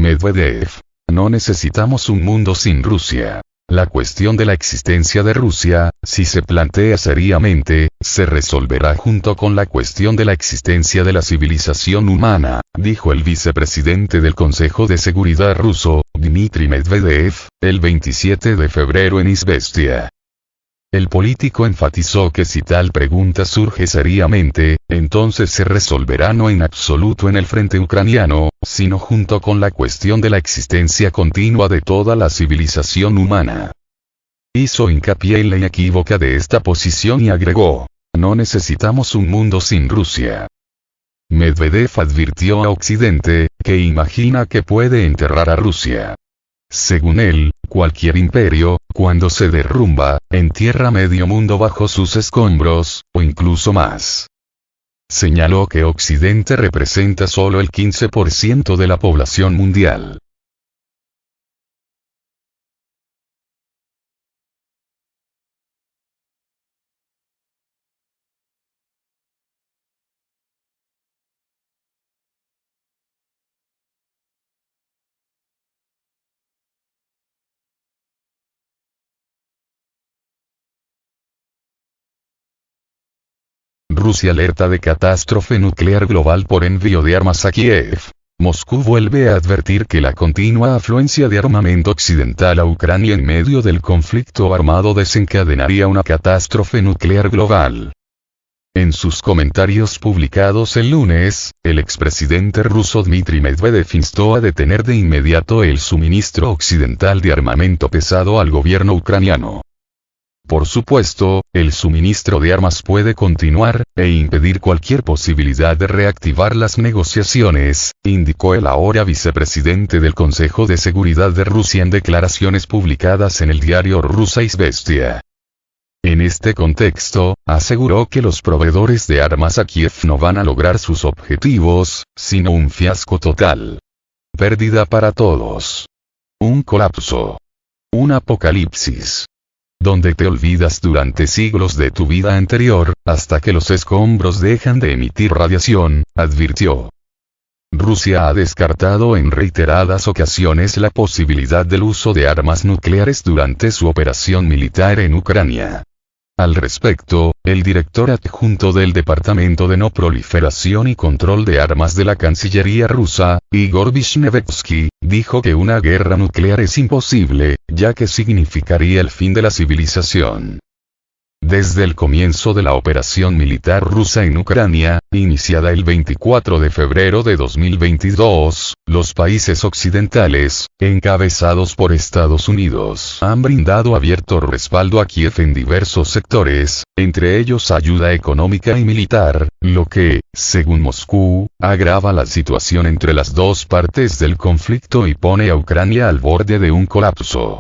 Medvedev. No necesitamos un mundo sin Rusia. La cuestión de la existencia de Rusia, si se plantea seriamente, se resolverá junto con la cuestión de la existencia de la civilización humana, dijo el vicepresidente del Consejo de Seguridad ruso, Dmitry Medvedev, el 27 de febrero en Izvestia. El político enfatizó que si tal pregunta surge seriamente, entonces se resolverá no en absoluto en el frente ucraniano, sino junto con la cuestión de la existencia continua de toda la civilización humana. Hizo hincapié en la inequívoca de esta posición y agregó: no necesitamos un mundo sin Rusia. Medvedev advirtió a Occidente, que imagina que puede enterrar a Rusia. Según él, cualquier imperio, cuando se derrumba, entierra medio mundo bajo sus escombros, o incluso más. Señaló que Occidente representa solo el 15% de la población mundial. Rusia alerta de catástrofe nuclear global por envío de armas a Kiev. Moscú vuelve a advertir que la continua afluencia de armamento occidental a Ucrania en medio del conflicto armado desencadenaría una catástrofe nuclear global. En sus comentarios publicados el lunes, el expresidente ruso Dmitry Medvedev instó a detener de inmediato el suministro occidental de armamento pesado al gobierno ucraniano. Por supuesto, el suministro de armas puede continuar, e impedir cualquier posibilidad de reactivar las negociaciones, indicó el ahora vicepresidente del Consejo de Seguridad de Rusia en declaraciones publicadas en el diario Rusa Izvestia. En este contexto, aseguró que los proveedores de armas a Kiev no van a lograr sus objetivos, sino un fiasco total. Pérdida para todos. Un colapso. Un apocalipsis. Donde te olvidas durante siglos de tu vida anterior, hasta que los escombros dejan de emitir radiación, advirtió. Rusia ha descartado en reiteradas ocasiones la posibilidad del uso de armas nucleares durante su operación militar en Ucrania. Al respecto, el director adjunto del Departamento de No Proliferación y Control de Armas de la Cancillería rusa, Igor Vishnevetsky, dijo que una guerra nuclear es imposible, ya que significaría el fin de la civilización. Desde el comienzo de la operación militar rusa en Ucrania, iniciada el 24 de febrero de 2022, los países occidentales, encabezados por Estados Unidos, han brindado abierto respaldo a Kiev en diversos sectores, entre ellos ayuda económica y militar, lo que, según Moscú, agrava la situación entre las dos partes del conflicto y pone a Ucrania al borde de un colapso.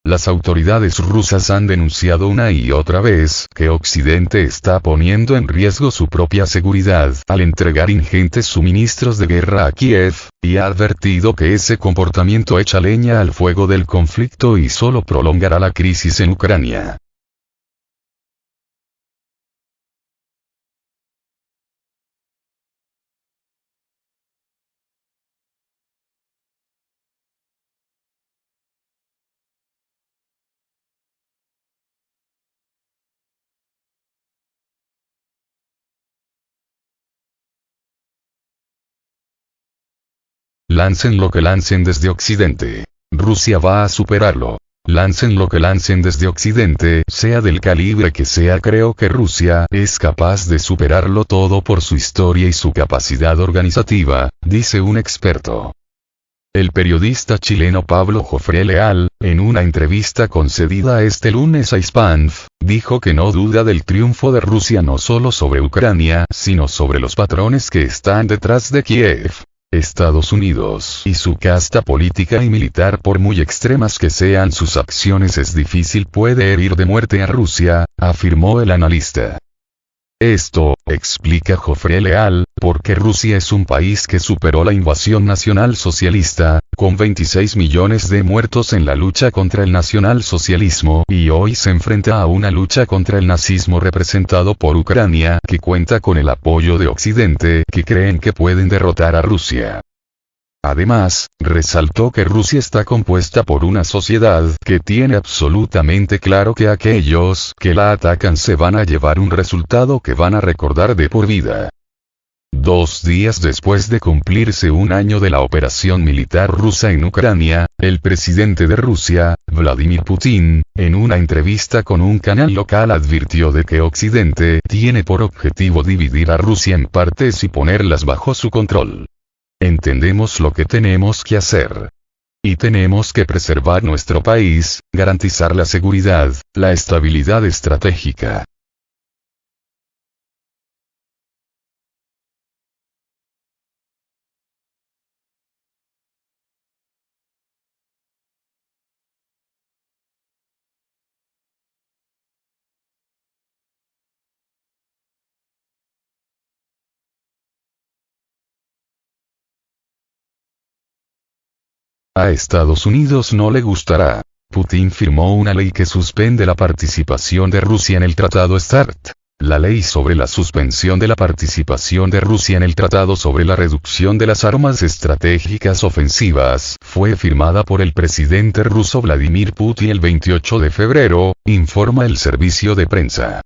Las autoridades rusas han denunciado una y otra vez que Occidente está poniendo en riesgo su propia seguridad al entregar ingentes suministros de guerra a Kiev, y ha advertido que ese comportamiento echa leña al fuego del conflicto y solo prolongará la crisis en Ucrania. Lancen lo que lancen desde Occidente. Rusia va a superarlo. Lancen lo que lancen desde Occidente, sea del calibre que sea. Creo que Rusia es capaz de superarlo todo por su historia y su capacidad organizativa, dice un experto. El periodista chileno Pablo Jofré Leal, en una entrevista concedida este lunes a Hispanf, dijo que no duda del triunfo de Rusia no solo sobre Ucrania, sino sobre los patrones que están detrás de Kiev. Estados Unidos y su casta política y militar, por muy extremas que sean sus acciones, es difícil puede herir de muerte a Rusia, afirmó el analista. Esto, explica Jofré Leal, porque Rusia es un país que superó la invasión nacionalsocialista, con 26 millones de muertos en la lucha contra el nacionalsocialismo, y hoy se enfrenta a una lucha contra el nazismo representado por Ucrania, que cuenta con el apoyo de Occidente, que creen que pueden derrotar a Rusia. Además, resaltó que Rusia está compuesta por una sociedad que tiene absolutamente claro que aquellos que la atacan se van a llevar un resultado que van a recordar de por vida. 2 días después de cumplirse un año de la operación militar rusa en Ucrania, el presidente de Rusia, Vladimir Putin, en una entrevista con un canal local advirtió de que Occidente tiene por objetivo dividir a Rusia en partes y ponerlas bajo su control. Entendemos lo que tenemos que hacer. Y tenemos que preservar nuestro país, garantizar la seguridad, la estabilidad estratégica. A Estados Unidos no le gustará. Putin firmó una ley que suspende la participación de Rusia en el Tratado START. La ley sobre la suspensión de la participación de Rusia en el Tratado sobre la reducción de las armas estratégicas ofensivas fue firmada por el presidente ruso Vladimir Putin el 28 de febrero, informa el servicio de prensa.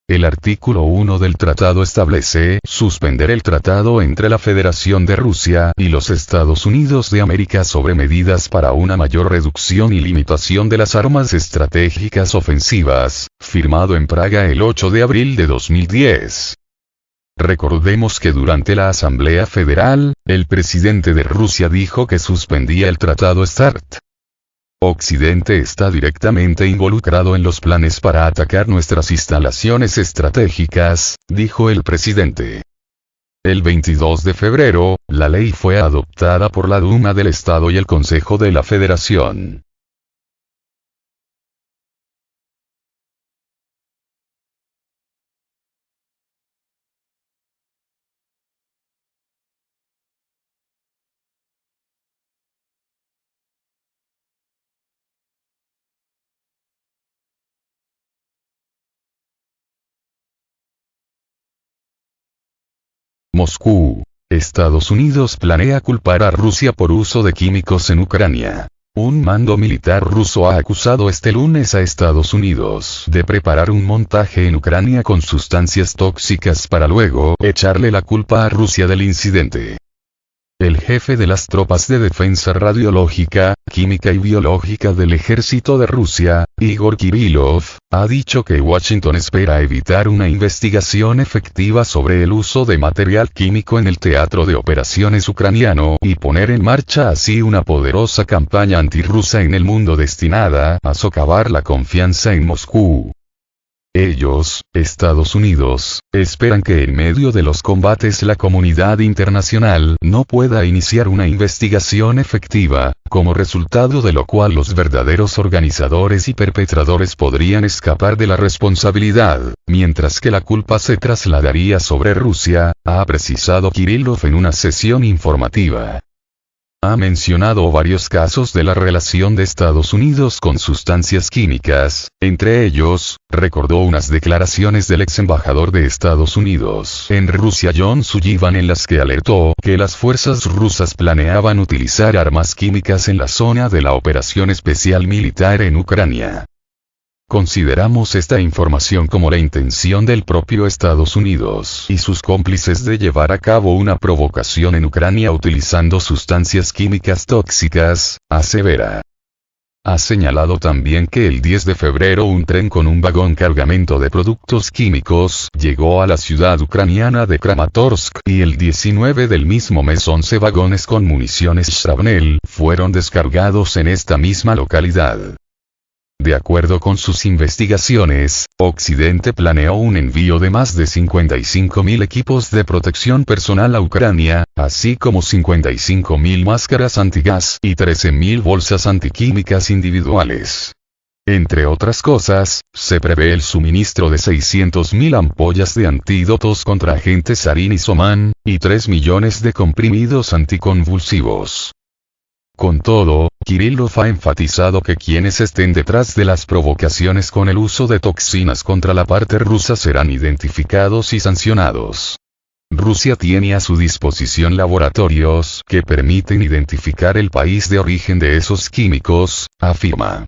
El artículo 1 del tratado establece suspender el tratado entre la Federación de Rusia y los Estados Unidos de América sobre medidas para una mayor reducción y limitación de las armas estratégicas ofensivas, firmado en Praga el 8 de abril de 2010. Recordemos que durante la Asamblea Federal, el presidente de Rusia dijo que suspendía el tratado START. Occidente está directamente involucrado en los planes para atacar nuestras instalaciones estratégicas, dijo el presidente. El 22 de febrero, la ley fue adoptada por la Duma del Estado y el Consejo de la Federación. Moscú. Estados Unidos planea culpar a Rusia por uso de químicos en Ucrania. Un mando militar ruso ha acusado este lunes a Estados Unidos de preparar un montaje en Ucrania con sustancias tóxicas para luego echarle la culpa a Rusia del incidente. El jefe de las tropas de defensa radiológica, química y biológica del ejército de Rusia, Igor Kirillov, ha dicho que Washington espera evitar una investigación efectiva sobre el uso de material químico en el teatro de operaciones ucraniano y poner en marcha así una poderosa campaña antirrusa en el mundo destinada a socavar la confianza en Moscú. Ellos, Estados Unidos, esperan que en medio de los combates la comunidad internacional no pueda iniciar una investigación efectiva, como resultado de lo cual los verdaderos organizadores y perpetradores podrían escapar de la responsabilidad, mientras que la culpa se trasladaría sobre Rusia, ha precisado Kirillov en una sesión informativa. Ha mencionado varios casos de la relación de Estados Unidos con sustancias químicas, entre ellos, recordó unas declaraciones del ex embajador de Estados Unidos en Rusia John Sullivan en las que alertó que las fuerzas rusas planeaban utilizar armas químicas en la zona de la operación especial militar en Ucrania. Consideramos esta información como la intención del propio Estados Unidos y sus cómplices de llevar a cabo una provocación en Ucrania utilizando sustancias químicas tóxicas, asevera. Ha señalado también que el 10 de febrero un tren con un vagón cargamento de productos químicos llegó a la ciudad ucraniana de Kramatorsk y el 19 del mismo mes 11 vagones con municiones Shrapnel fueron descargados en esta misma localidad. De acuerdo con sus investigaciones, Occidente planeó un envío de más de 55.000 equipos de protección personal a Ucrania, así como 55.000 máscaras antigas y 13.000 bolsas antiquímicas individuales. Entre otras cosas, se prevé el suministro de 600.000 ampollas de antídotos contra agentes sarín y soman, y 3 millones de comprimidos anticonvulsivos. Con todo, Kirillov ha enfatizado que quienes estén detrás de las provocaciones con el uso de toxinas contra la parte rusa serán identificados y sancionados. Rusia tiene a su disposición laboratorios que permiten identificar el país de origen de esos químicos, afirma.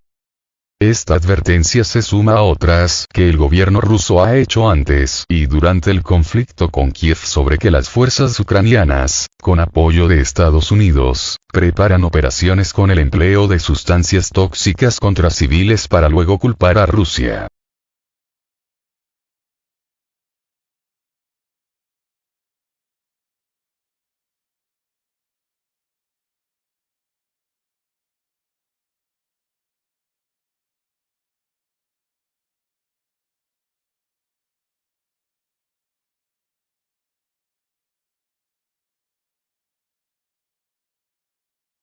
Esta advertencia se suma a otras que el gobierno ruso ha hecho antes y durante el conflicto con Kiev sobre que las fuerzas ucranianas, con apoyo de Estados Unidos, preparan operaciones con el empleo de sustancias tóxicas contra civiles para luego culpar a Rusia.